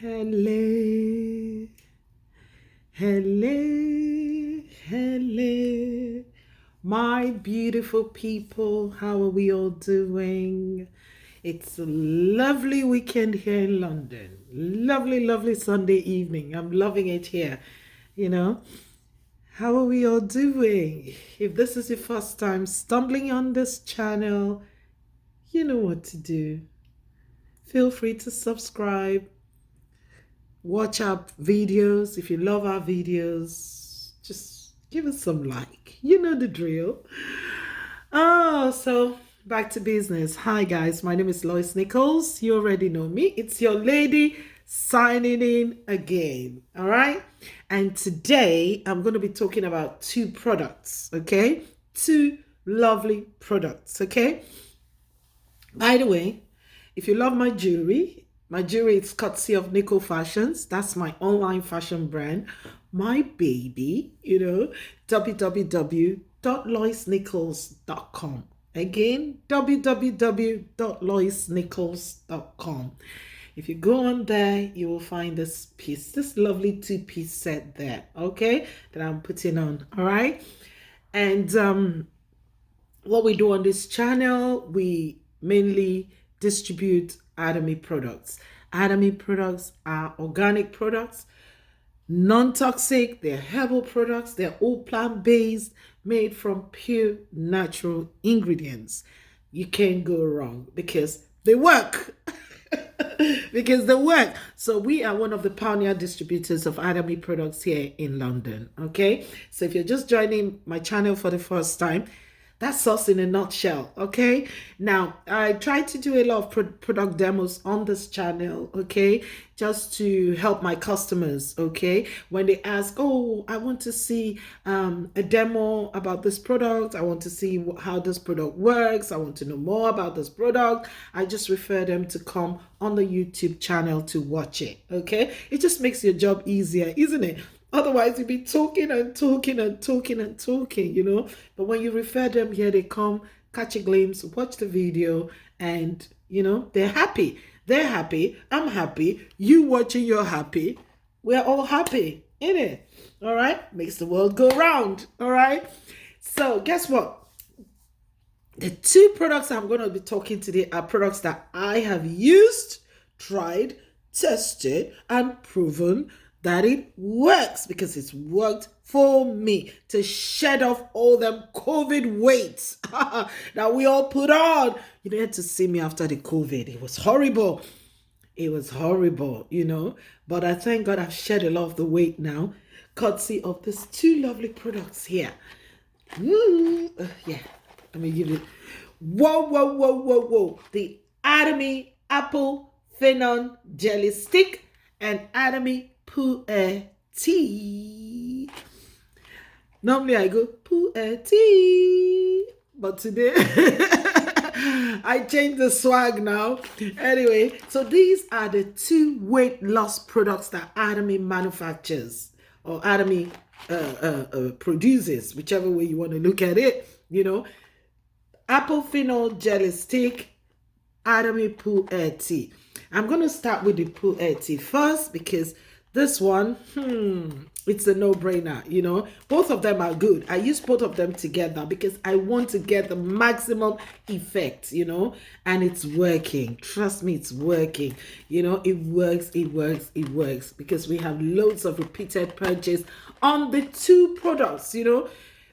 Hello, hello, hello, my beautiful people. How are we all doing? It's a lovely weekend here in London. Lovely, lovely Sunday evening. I'm loving it here. How are we all doing? If this is your first time stumbling on this channel, you know what to do. Feel free to subscribe. Watch our videos. If you love our videos, just give us some like. You know the drill. So back to business. Hi guys, my name is Lois Nichols. You already know me. It's your lady signing in again. All right. And today I'm going to be talking about two products. Okay. Two lovely products. Okay. By the way, if you love my jewelry is courtesy of Nico Fashions. That's my online fashion brand. My baby, www.loisnichols.com. Again, www.loisnichols.com. If you go on there, you will find this lovely two-piece set there, okay, that I'm putting on, all right? And what we do on this channel, we mainly distribute ATOMY products. ATOMY products are organic products, non-toxic, they're herbal products, they're all plant-based, made from pure natural ingredients. You can't go wrong because they work. Because they work. So we are one of the pioneer distributors of ATOMY products here in London. Okay, so if you're just joining my channel for the first time, that's us in a nutshell. Okay, now I try to do a lot of product demos on this channel, okay, just to help my customers. Okay, when they ask, oh, I want to see a demo about this product, I want to see how this product works, I want to know more about this product, I just refer them to come on the YouTube channel to watch it. Okay, it just makes your job easier, isn't it? Otherwise, you'll be talking and talking and talking and talking, But when you refer them here, they come, catch a glimpse, watch the video, and, they're happy. They're happy. I'm happy. You watching, you're happy. We're all happy, innit? All right? Makes the world go round, all right? So, guess what? The two products I'm going to be talking today are products that I have used, tried, tested, and proven that it works, because it's worked for me to shed off all them COVID weights that we all put on. You had to see me after the COVID. It was horrible. It was horrible, But I thank God I've shed a lot of the weight now, courtesy of these two lovely products here. Yeah, let me give it. Whoa. The ATOMY APPLEPHENON Jelly Stick and ATOMY Puer Tea. Normally I go Puer Tea, but today I changed the swag now. Anyway, so these are the two weight loss products that ATOMY manufactures, or ATOMY produces, whichever way you want to look at it. APPLEPHENON Jelly Stick, ATOMY Puer Tea. I'm going to start with the Puer Tea first, because this one, it's a no-brainer, Both of them are good. I use both of them together because I want to get the maximum effect, and it's working. Trust me, it's working. It works, because we have loads of repeated purchase on the two products,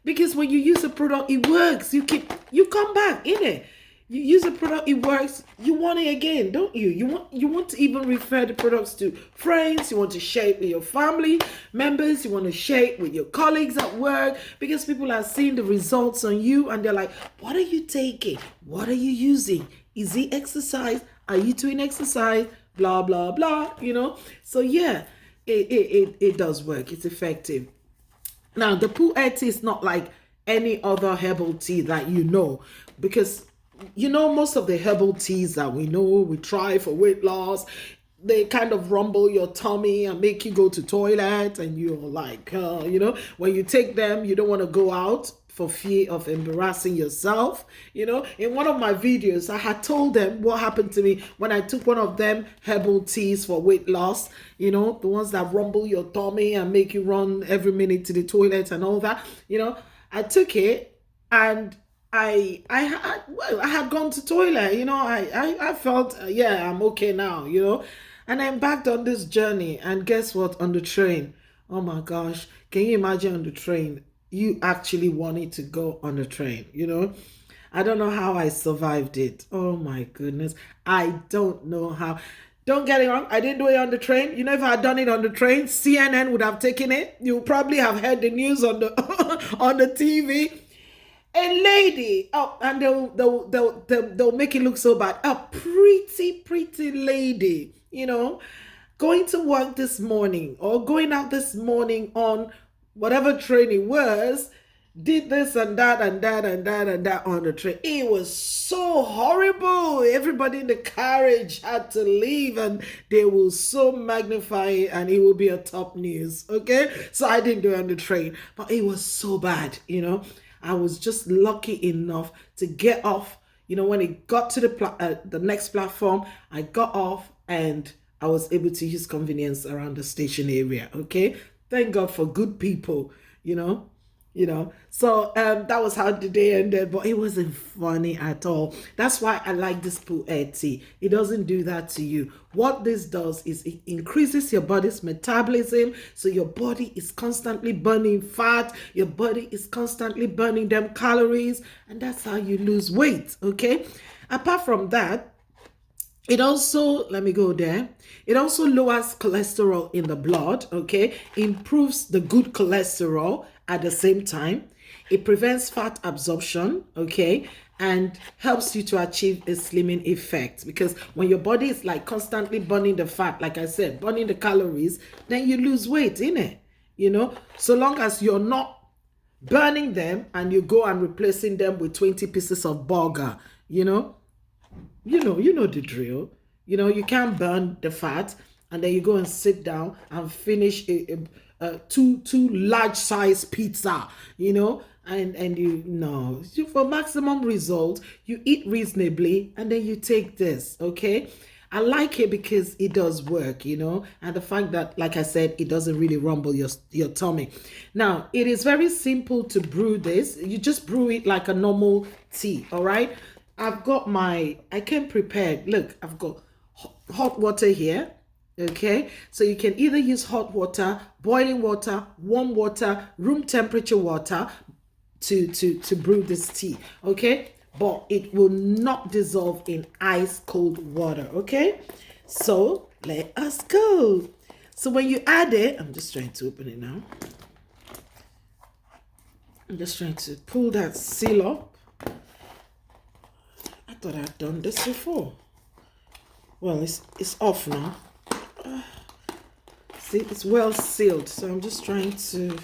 because when you use a product, it works. You come back, innit? You use a product, it works, you want it again, don't you? You want to even refer the products to friends, you want to share it with your family members, you want to share it with your colleagues at work, because people are seeing the results on you and they're like, what are you taking? What are you using? Is it exercise? Are you doing exercise? Blah, blah, blah, So yeah, it does work. It's effective. Now, the Puer Tea is not like any other herbal tea that because most of the herbal teas that we try for weight loss, they kind of rumble your tummy and make you go to toilet, and you're like, when you take them, you don't want to go out for fear of embarrassing yourself. You know, in one of my videos, I had told them what happened to me when I took one of them herbal teas for weight loss, you know, the ones that rumble your tummy and make you run every minute to the toilet and all that. You know, I took it and I had gone to toilet, you know, I felt, yeah, I'm okay now, you know, and I embarked on this journey. And guess what? On the train, oh my gosh, can you imagine on the train? You actually wanted to go on the train, you know? I don't know how I survived it. Oh my goodness. I don't know how. Don't get it wrong. I didn't do it on the train. You know, if I had done it on the train, CNN would have taken it. You probably have heard the news on the on the TV. A lady, oh, and they'll make it look so bad. A pretty lady, you know, going to work this morning or going out this morning on whatever train it was, did this and that and that and that and that on the train. It was so horrible. Everybody in the carriage had to leave and they will so magnify it and it will be a top news. Okay, so I didn't do it on the train, but it was so bad, you know. I was just lucky enough to get off. You know, when it got to the next platform, I got off and I was able to use convenience around the station area. Okay, thank God for good people. You know. So that was how the day ended, but it wasn't funny at all. That's why I like this Puer tea. It doesn't do that to you. What this does is it increases your body's metabolism, so your body is constantly burning fat, your body is constantly burning them calories, and that's how you lose weight. Okay, apart from that, it also, let me go there. It also lowers cholesterol in the blood, okay? Improves the good cholesterol at the same time. It prevents fat absorption, okay? And helps you to achieve a slimming effect. Because when your body is like constantly burning the fat, like I said, burning the calories, then you lose weight, innit? You know? So long as you're not burning them and you go and replacing them with 20 pieces of burger, you know? You know the drill. You know, you can't burn the fat and then you go and sit down and finish two large size pizza, you know, and you know, for maximum result, you eat reasonably and then you take this, okay? I like it because it does work, you know, and the fact that, like I said, it doesn't really rumble your tummy. Now, it is very simple to brew this. You just brew it like a normal tea, all right? I've got I came prepared. Look, I've got hot water here, okay? So you can either use hot water, boiling water, warm water, room temperature water to brew this tea, okay? But it will not dissolve in ice cold water, okay? So let us go. So when you add it, I'm just trying to open it now. I'm just trying to pull that seal up. I thought I'd done this before. Well, it's off now. See, it's well sealed. So I'm just trying to,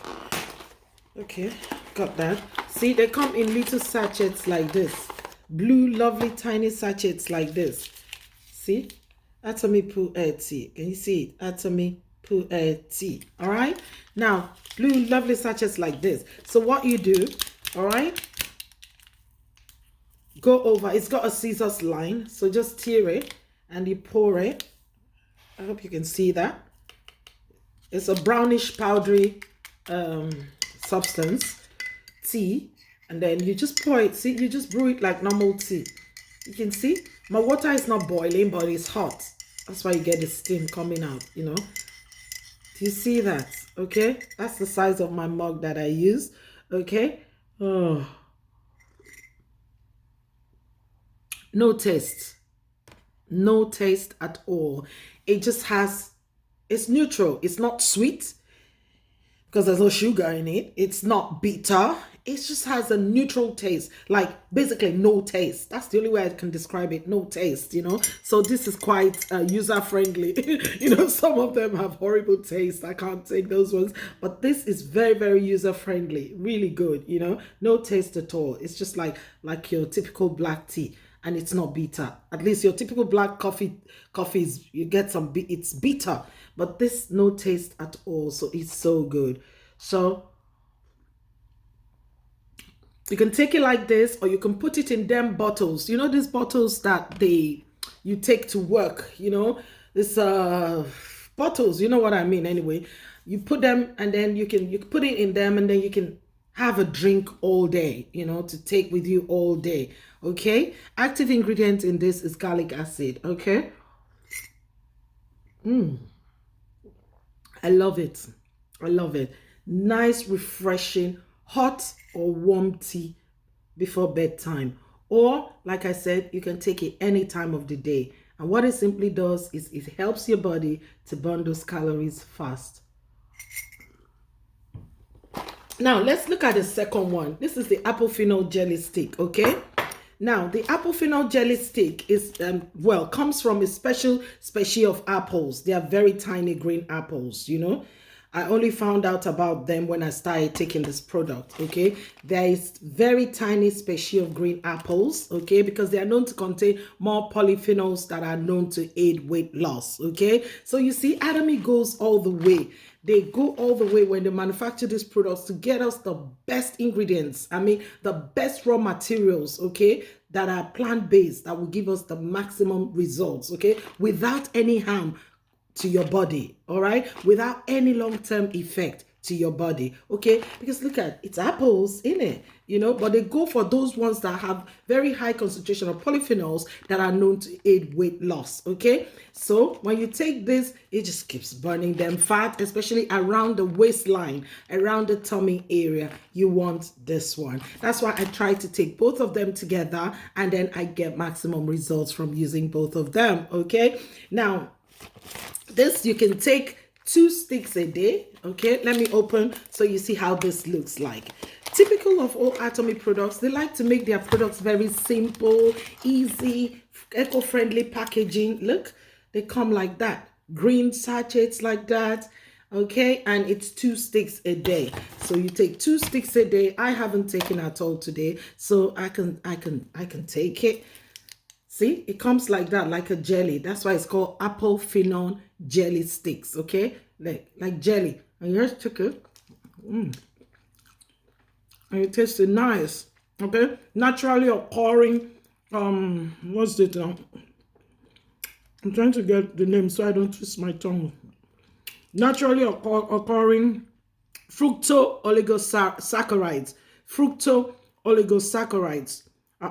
okay, got that. See, they come in little sachets like this. Blue, lovely, tiny sachets like this. See? ATOMY Puer Tea. Can you see it? ATOMY Puer Tea. All right? Now, blue, lovely sachets like this. So what you do, all right? Go over. It's got a scissors line. So just tear it and you pour it. I hope you can see that. It's a brownish powdery substance. Tea. And then you just pour it. See, you just brew it like normal tea. You can see my water is not boiling, but it's hot. That's why you get the steam coming out, you know. Do you see that? Okay, that's the size of my mug that I use. Okay. Oh, no taste at all. It just has, it's neutral. It's not sweet because there's no sugar in it. It's not bitter. It just has a neutral taste, like basically no taste. That's the only way I can describe it. No taste, you know. So this is quite user-friendly. You know, some of them have horrible taste. I can't take those ones. But this is very, very user-friendly. Really good, you know. No taste at all. It's just like your typical black tea. And it's not bitter. At least your typical black coffees, you get some, it's bitter. But this, no taste at all. So it's so good. So You can take it like this, or you can put it in them bottles. You know these bottles that you take to work, you know, this bottles, you know what I mean anyway. You put them, and then you can put it in them, and then you can have a drink all day, you know, to take with you all day. Okay, active ingredient in this is garlic acid. Okay. I love it. I love it. Nice, refreshing, hot or warm tea before bedtime. Or, like I said, you can take it any time of the day. And what it simply does is it helps your body to burn those calories fast. Now, let's look at the second one. This is the apple phenol jelly stick, okay? Now, the apple phenol jelly stick is, comes from a special species of apples. They are very tiny green apples, you know. I only found out about them when I started taking this product, okay? There is very tiny species of green apples, okay? Because they are known to contain more polyphenols that are known to aid weight loss, okay? So you see, ATOMY goes all the way. They go all the way when they manufacture these products to get us the best ingredients. I mean, the best raw materials, okay, that are plant-based, that will give us the maximum results, okay, without any harm to your body, all right, without any long-term effect to your body, okay? Because look at, it's apples in it, you know, but they go for those ones that have very high concentration of polyphenols that are known to aid weight loss, okay? So when you take this, it just keeps burning them fat, especially around the waistline, around the tummy area. You want this one. That's why I try to take both of them together, and then I get maximum results from using both of them, okay? Now, this you can take 2 sticks a day, okay? Let me open so you see how this looks like. Typical of all ATOMY products, they like to make their products very simple, easy, eco-friendly packaging. Look, they come like that. Green sachets like that, okay? And it's 2 sticks a day. So you take 2 sticks a day. I haven't taken at all today, so I can take it. See, it comes like that, like a jelly. That's why it's called apple phenol jelly sticks, okay? Like jelly. And you just took it. And it tasted nice, okay? Naturally occurring, what's it now? I'm trying to get the name so I don't twist my tongue. Naturally occurring fructo-oligosaccharides. Fructo-oligosaccharides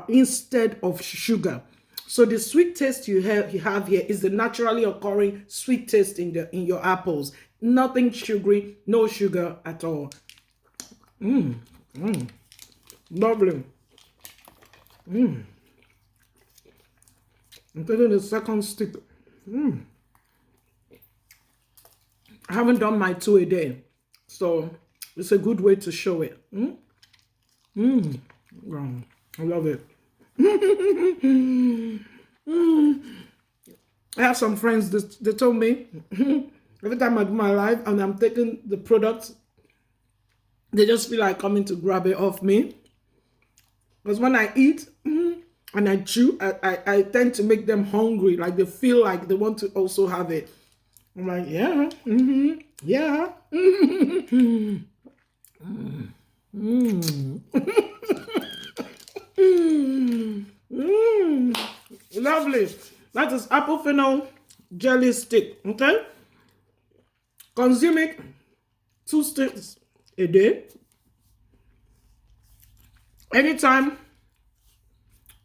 instead of sugar. So the sweet taste you have here is the naturally occurring sweet taste in your apples. Nothing sugary, no sugar at all. Lovely. I'm taking the second stick. I haven't done my 2 a day, so it's a good way to show it. Wow, I love it. I have some friends that they told me every time I do my live and I'm taking the product, they just feel like coming to grab it off me. Because when I eat and I chew, I tend to make them hungry, like they feel like they want to also have it. I'm like, yeah, yeah. Lovely. That is apple phenol jelly stick, okay? Consume it 2 sticks a day. Anytime,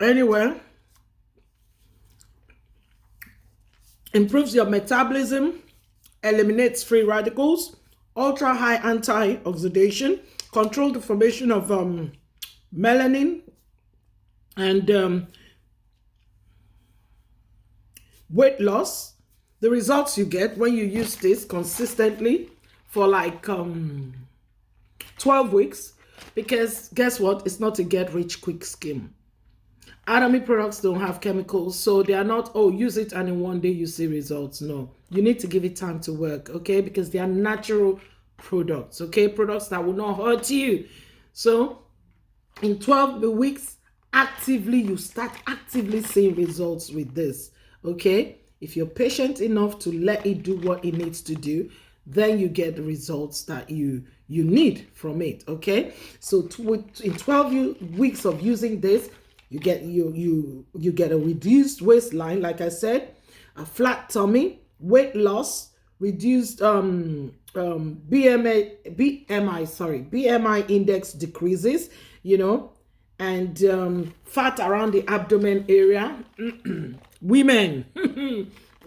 anywhere. Improves your metabolism, eliminates free radicals, ultra high antioxidation, control the formation of melanin, and weight loss. The results you get when you use this consistently for like 12 weeks, because guess what? It's not a get rich quick scheme. ATOMY products don't have chemicals, so they are not, oh, use it and in one day you see results. No, you need to give it time to work, okay? Because they are natural products, okay? Products that will not hurt you. So in 12 weeks, you start actively seeing results with this, okay? If you're patient enough to let it do what it needs to do, then you get the results that you need from it. Okay, so in 12 weeks of using this, you get you get a reduced waistline, like I said, a flat tummy, weight loss, reduced BMI index decreases, you know, and fat around the abdomen area. Women,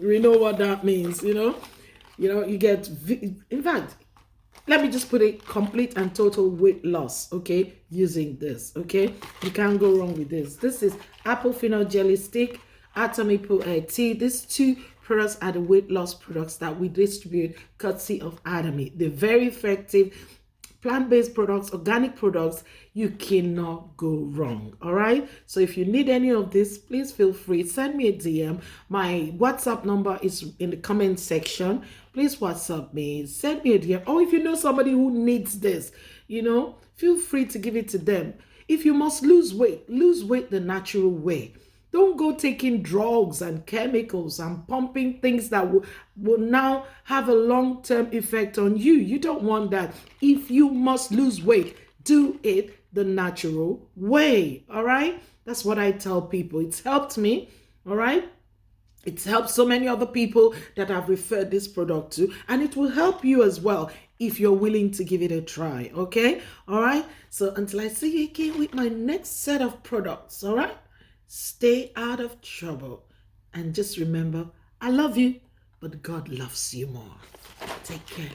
we know what that means, you know, you get, in fact, let me just put it, complete and total weight loss, okay, using this, okay? You can't go wrong with this. This is apple phenol jelly stick, ATOMY Puer Tea. These two products are the weight loss products that we distribute courtesy of ATOMY. They're very effective, plant-based products, organic products. You cannot go wrong. All right, so if you need any of this, please feel free, send me a DM. My WhatsApp number is in the comment section. Please WhatsApp me, send me a DM. Or if you know somebody who needs this, you know, feel free to give it to them. If you must lose weight the natural way. Don't go taking drugs and chemicals and pumping things that will now have a long-term effect on you. You don't want that. If you must lose weight, do it the natural way. All right? That's what I tell people. It's helped me. All right? It's helped so many other people that I've referred this product to, and it will help you as well if you're willing to give it a try. Okay? All right? So until I see you again with my next set of products, all right? Stay out of trouble. And just remember, I love you, but God loves you more. Take care.